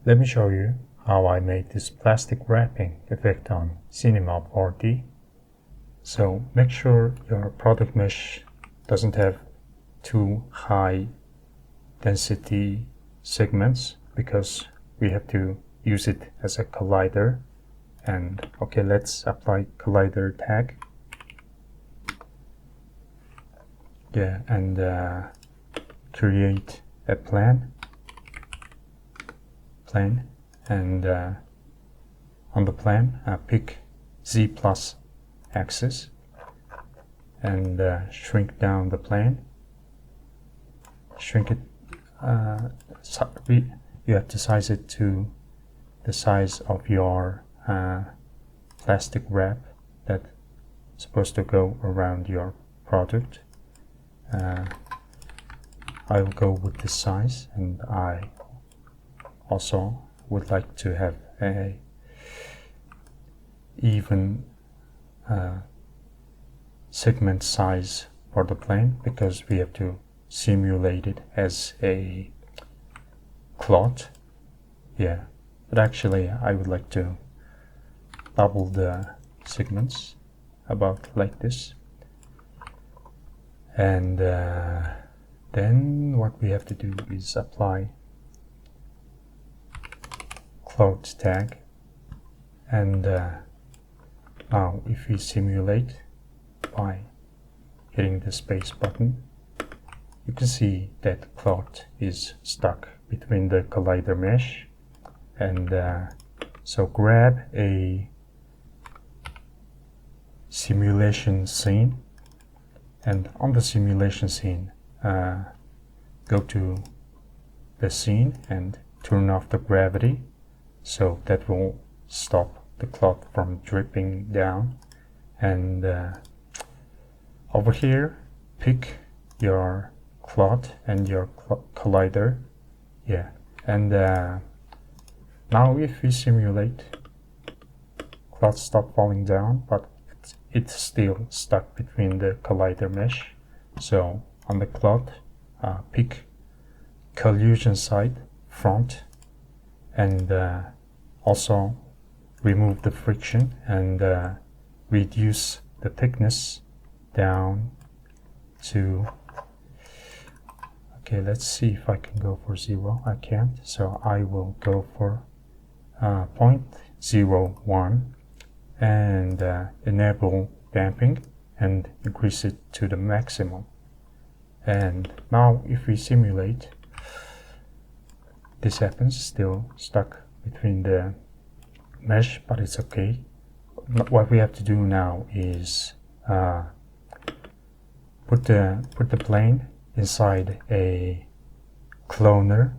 Let me show you how I made this plastic wrapping effect on Cinema 4D. So make sure your product mesh doesn't have too high density segments, because we have to use it as a collider. And okay, let's apply collider tag. Yeah, and create a plane, and on the plane pick Z plus axis and shrink down the plane. Shrink it, you have to size it to the size of your plastic wrap that's supposed to go around your product. I will go with this size, and I also would like to have a even segment size for the plane, because we have to simulate it as a cloth. Yeah, but actually I would like to double the segments, about like this. And then what we have to do is apply cloth tag. And now if we simulate by hitting the space button, you can see that cloth is stuck between the collider mesh. And so grab a simulation scene, and on the simulation scene go to the scene and turn off the gravity, so that will stop the cloth from dripping down. And over here pick your cloth and your collider. Yeah, and now if we simulate, cloth stop falling down, but it's still stuck between the collider mesh. So on the cloth pick collision side front, and also remove the friction and reduce the thickness down to, okay, let's see if I can go for 0. I can't, so I will go for 0.01 and enable damping and increase it to the maximum. And now if we simulate, this happens, still stuck between the mesh, but it's okay. What we have to do now is put the plane inside a cloner.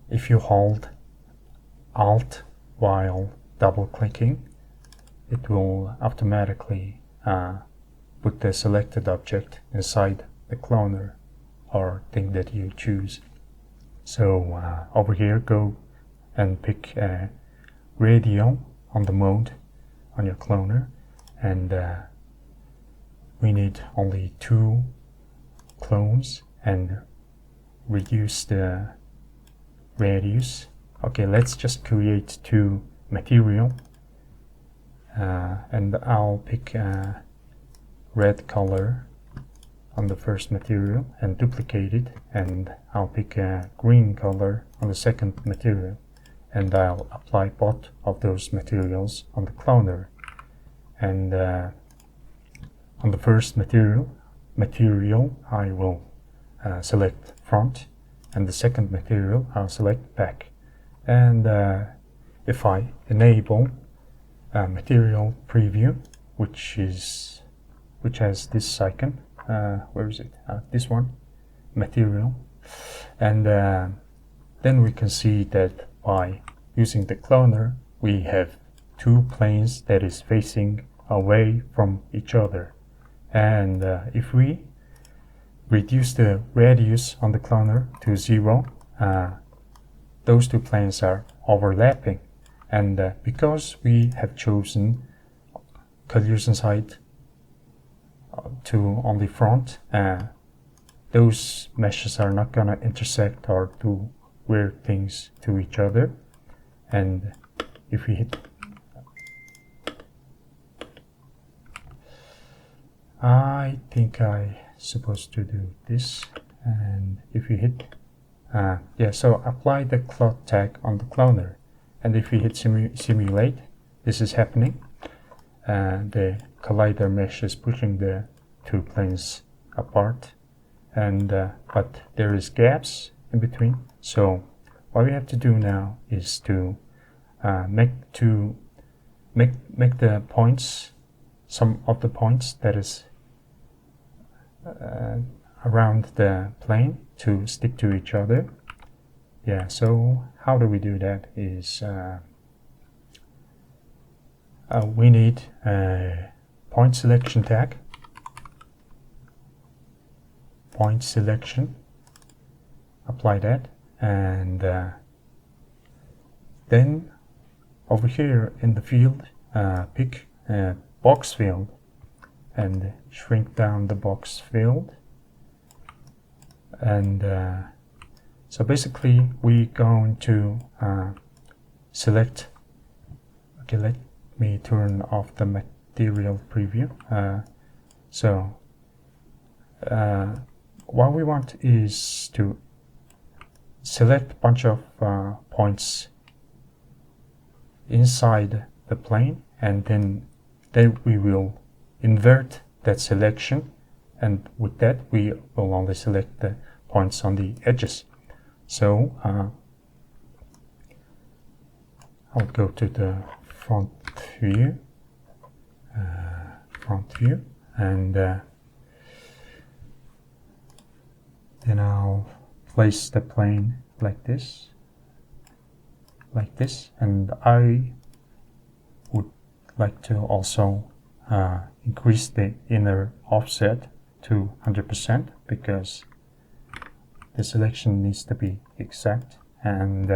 If you hold Alt while double clicking, it will automatically put the selected object inside the cloner or thing that you choose. So over here, go and pick radial on the mode on your cloner, and we need only 2 clones and reduce the radius. Okay, let's just create 2 material, and I'll pick red color on the first material and duplicate it, and I'll pick a green color on the second material, and I'll apply both of those materials on the cloner. And on the first material I will select front, and the second material I'll select back. And if I enable material preview, which has this icon, where is it? This one, material. And then we can see that by using the cloner, we have 2 planes that is facing away from each other. And if we reduce the radius on the cloner to 0, those 2 planes are overlapping. And because we have chosen collision side to only front, those meshes are not gonna intersect or do weird things to each other. And if we hit, I think I supposed to do this, and if we hit, yeah, so apply the cloth tag on the cloner, and if we hit simulate, this is happening. The collider mesh is pushing the two planes apart, and but there is gaps in between. So what we have to do now is to make the points, some of the points that is around the plane to stick to each other. Yeah, so how do we do that is we need a point selection tag, point selection, apply that, and then over here in the field, pick a box field and shrink down the box field. And so basically we're going to select, okay, let me turn off the material preview. So what we want is to select a bunch of points inside the plane, and then we will invert that selection, and with that we will only select the points on the edges. So I'll go to the front view, and then I'll place the plane like this, and I would like to also increase the inner offset to 100% because the selection needs to be exact, and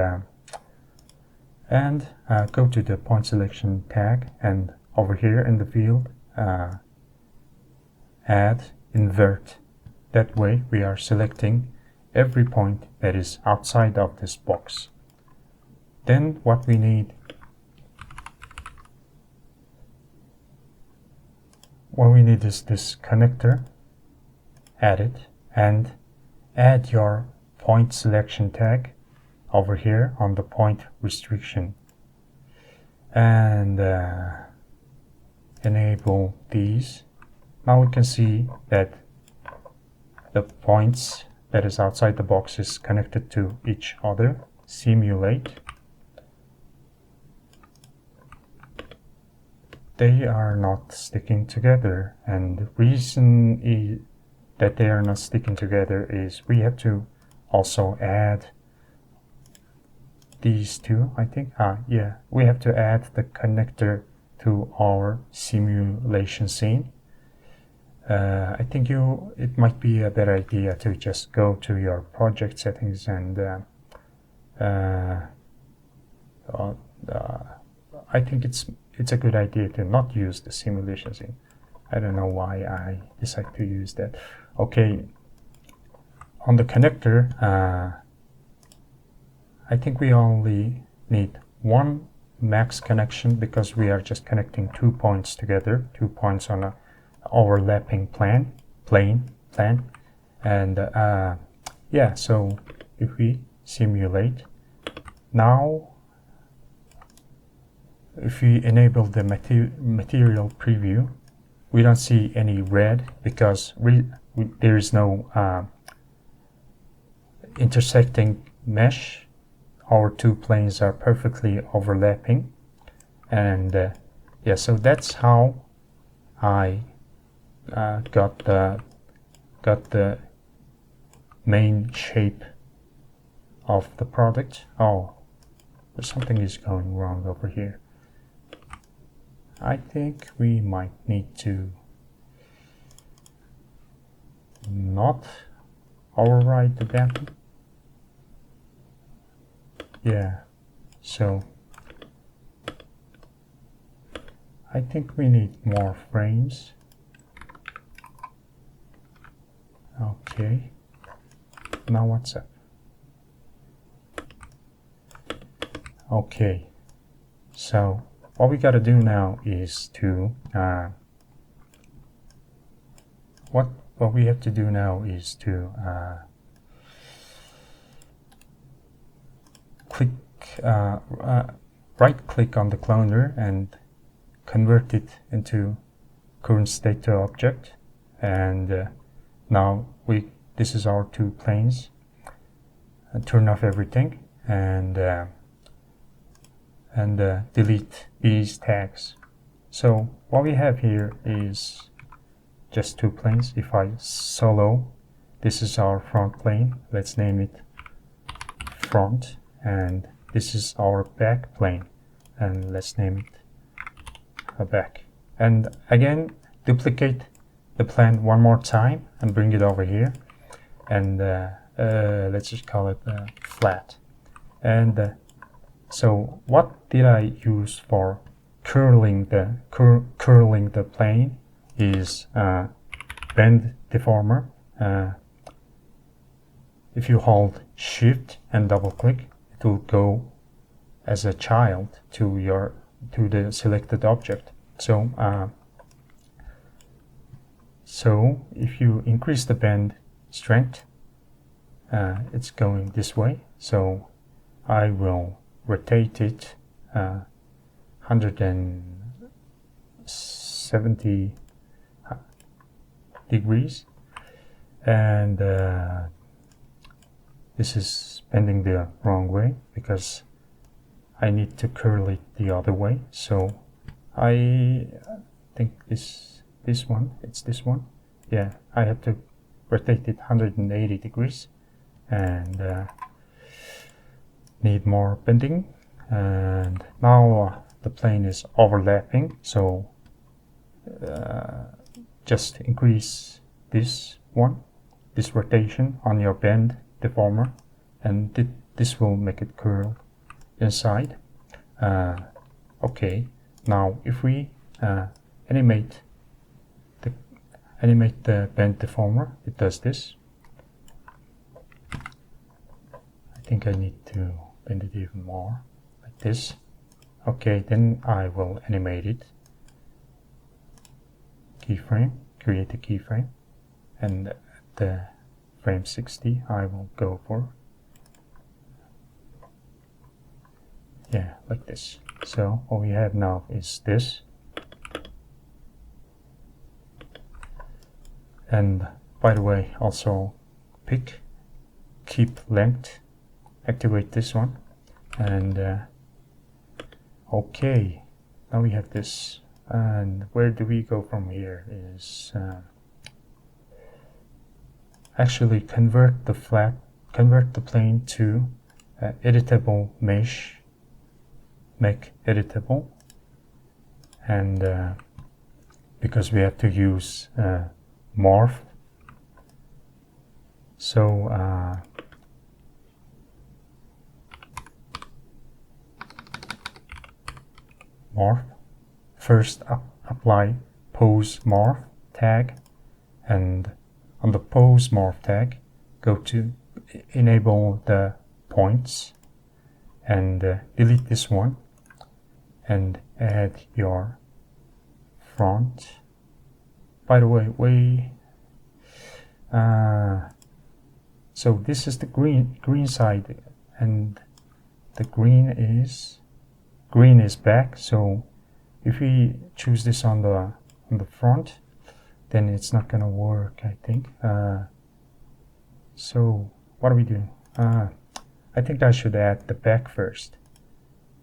go to the point selection tag, and over here in the field add invert. That way we are selecting every point that is outside of this box. Then what we need is this connector. Add it, and add your point selection tag over here on the point restriction, and enable these. Now we can see that the points that is outside the box is connected to each other. Simulate. They are not sticking together, and the reason that they are not sticking together is we have to also add these two, I think. Yeah, we have to add the connector to our simulation scene. I think it might be a better idea to just go to your project settings, and I think it's a good idea to not use the simulation scene. I don't know why I decided to use that. Okay, on the connector, I think we only need one max connection because we are just connecting 2 points together, 2 points on a overlapping plane, and yeah. So if we simulate now, if we enable the material preview, we don't see any red because there is no intersecting mesh. Our two planes are perfectly overlapping, and yeah, so that's how I got the main shape of the product. Oh, something is going wrong over here. I think we might need to not override the button. Yeah, so I think we need more frames. Okay, now what's up? Okay, so what we got to do now is to what we have to do now is to right click on the cloner and convert it into current state to object. And now this is our two planes. Turn off everything and delete these tags. So what we have here is just two planes. If I solo, this is our front plane. Let's name it front. And this is our back plane. And let's name it a back. And again, duplicate the plane one more time and bring it over here. And let's just call it flat. And so what did I use for curling the plane is bend deformer. If you hold shift and double click, it will go as a child to the selected object. So so if you increase the bend strength, it's going this way. So I will rotate it 170 degrees, and this is bending the wrong way because I need to curl it the other way. So I think it's this one. Yeah, I have to rotate it 180 degrees and need more bending. And now the plane is overlapping, so just increase this rotation on your bend deformer, and this will make it curl inside. Okay, now if we animate the bend deformer, it does this. I think I need to bend it even more, like this. Okay, then I will animate it. Keyframe, create a keyframe, and the frame 60 I will go for. Yeah, like this. So what we have now is this. And by the way, also keep length, activate this one, and okay, now we have this. And where do we go from here is actually convert the plane to editable mesh, make editable, and because we have to use morph. So morph, first apply pose morph tag, and on the pose morph tag go to enable the points and delete this one and add your front. By the way, so this is the green side, and the green is back. So if we choose this on the front, then it's not gonna work, I think. So what do we do? I think I should add the back first.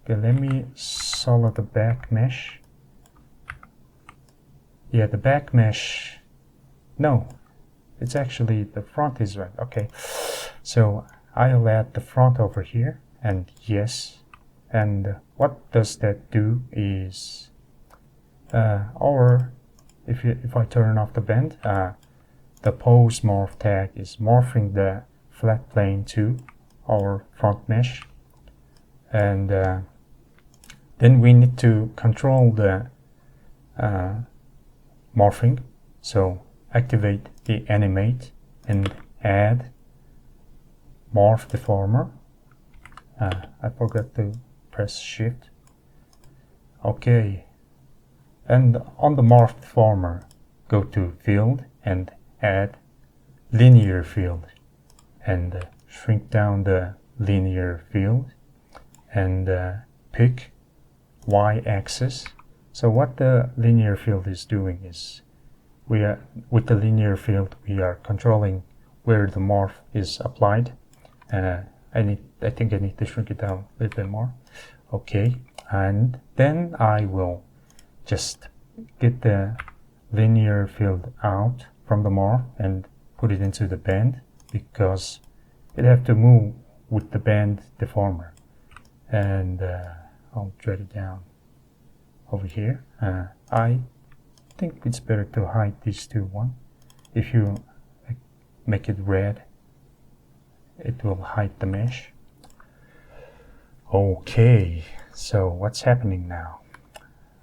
Okay, let me solid the back mesh. Yeah, the back mesh, no, it's actually the front is right. Okay, so I'll add the front over here, and yes. And what does that do is, if I turn off the bend, the pose morph tag is morphing the flat plane to our front mesh, and then we need to control the morphing. So activate the animate and add morph deformer. I forgot to press shift. Okay, and on the morph deformer, go to field and add linear field, and shrink down the linear field, and pick y-axis. So what the linear field is doing is, with the linear field we are controlling where the morph is applied. I think I need to shrink it down a little bit more. Okay, and then I will just get the linear field out from the morph and put it into the band, because it have to move with the band deformer. And I'll drag it down over here. I think it's better to hide these two one. If you make it red, it will hide the mesh. Okay, so what's happening now?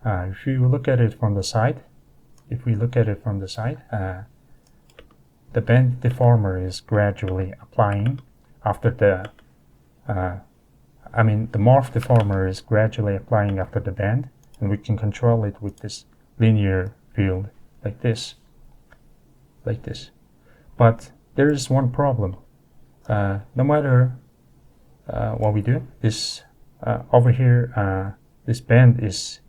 If you look at it from the side, the bend deformer is gradually applying after the the morph deformer is gradually applying after the bend, and we can control it with this linear field like this. But there is one problem. No matter what we do, this over here, this bend is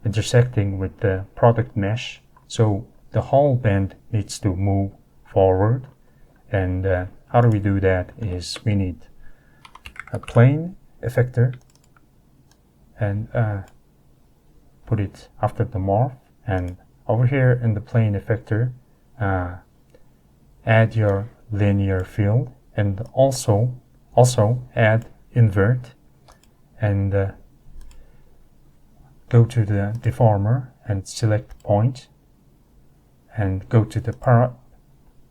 intersecting with the product mesh, so the whole bend needs to move forward. And how do we do that is we need a plane effector and put it after the morph, and over here in the plane effector add your linear field, and also add invert, and go to the deformer and select point, and go to the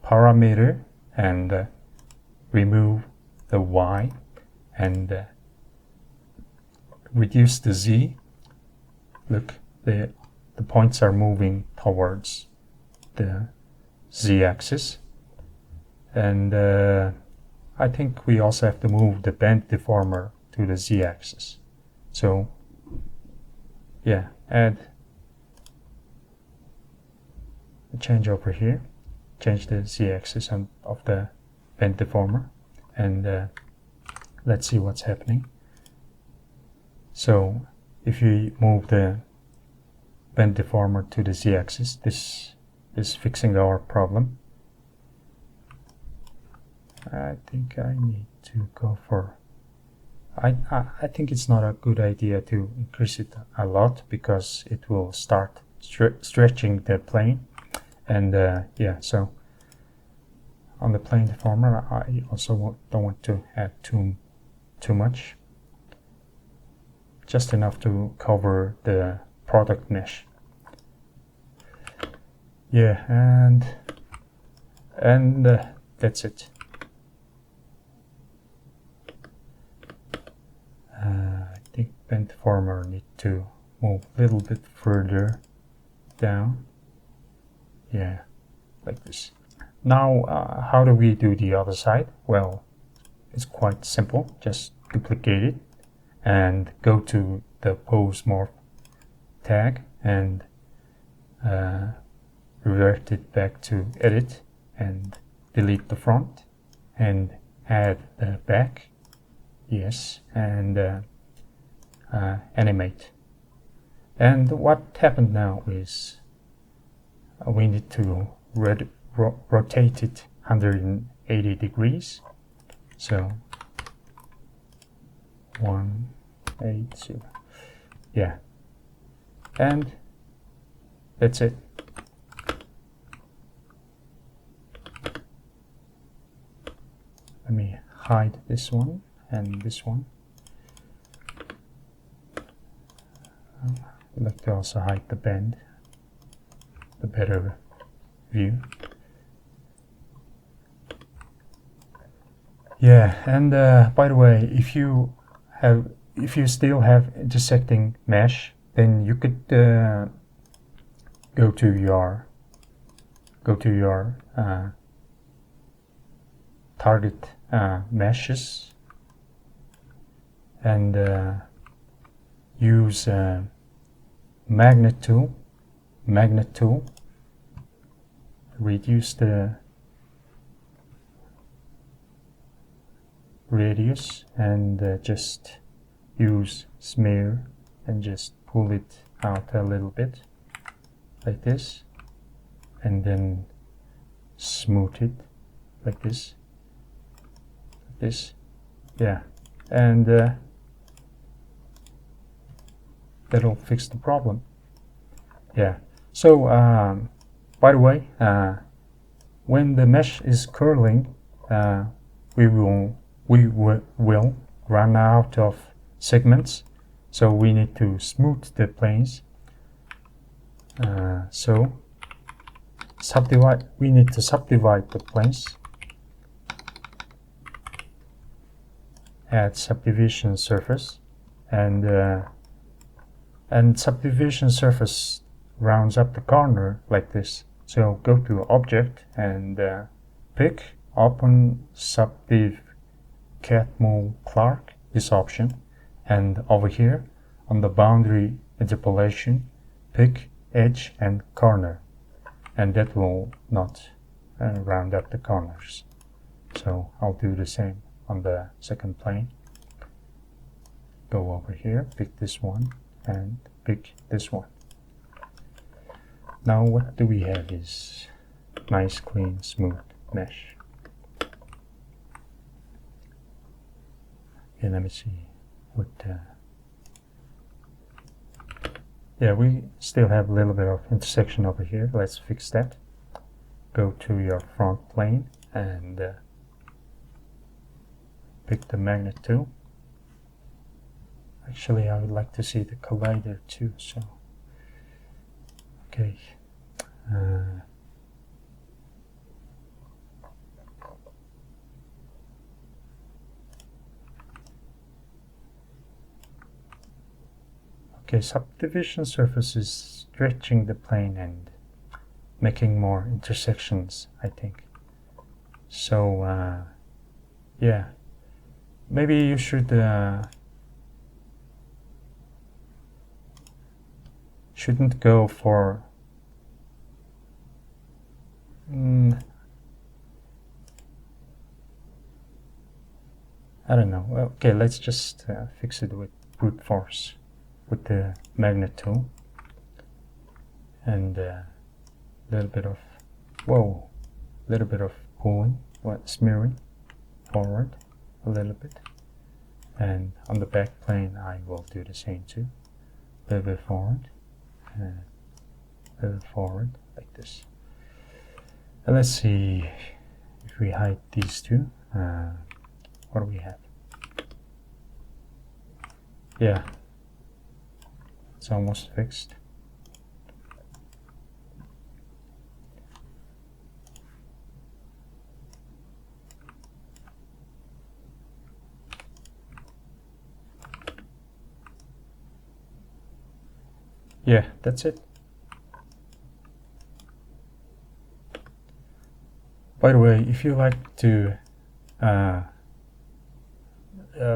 parameter and remove the Y, and reduce the Z. Look, the points are moving towards the Z-axis, and I think we also have to move the bend deformer to the Z-axis. So yeah, add a change over here, change the Z-axis of the bend deformer, and let's see what's happening. So if you move the bend deformer to the Z-axis, this is fixing our problem. I think I need to go for, I think it's not a good idea to increase it a lot, because it will start stretching the plane. And yeah, so on the plane deformer I also don't want to add too much, just enough to cover the product mesh. Yeah, and that's it. I think bend deformer need to move a little bit further down. Yeah, like this. Now, how do we do the other side? Well, it's quite simple. Just duplicate it and go to the pose morph tag and revert it back to edit, and delete the front and add the back. Yes, and animate. And what happened now is we need to rotate it 180 degrees. So 180. Yeah, and that's it. Let me hide this one and this one. I'd like to also hide the bend, the better view. Yeah, and by the way, if you still have intersecting mesh, then you could go to your target meshes and use magnet tool, reduce the radius, and just use smear and just pull it out a little bit like this, and then smooth it like this, yeah, and that'll fix the problem. Yeah. So by the way, when the mesh is curling, we will run out of segments, so we need to smooth the planes. So we need to subdivide the planes. Add subdivision surface, and subdivision surface rounds up the corner like this. So go to Object and pick Open Subdiv Catmull Clark, this option, and over here on the boundary interpolation, pick Edge and Corner, and that will not round up the corners. So I'll do the same on the second plane. Go over here, pick this one, and pick this one. Now what do we have is nice, clean, smooth mesh. Okay, let me see what yeah, we still have a little bit of intersection over here. Let's fix that. Go to your front plane and pick the magnet tool. Actually, I would like to see the collider too, so okay. Okay, subdivision surface is stretching the plane and making more intersections, I think. So yeah, maybe you should shouldn't go for I don't know. Okay, let's just fix it with brute force with the magnet tool, and a little bit of pulling, smearing forward a little bit, and on the back plane I will do the same too. A little bit forward, and a little forward like this. And let's see if we hide these two. What do we have? Yeah, it's almost fixed. Yeah, that's it. By the way, if you like to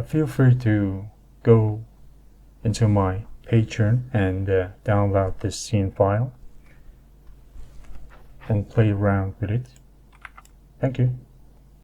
feel free to go into my Patreon and download this scene file and play around with it. Thank you.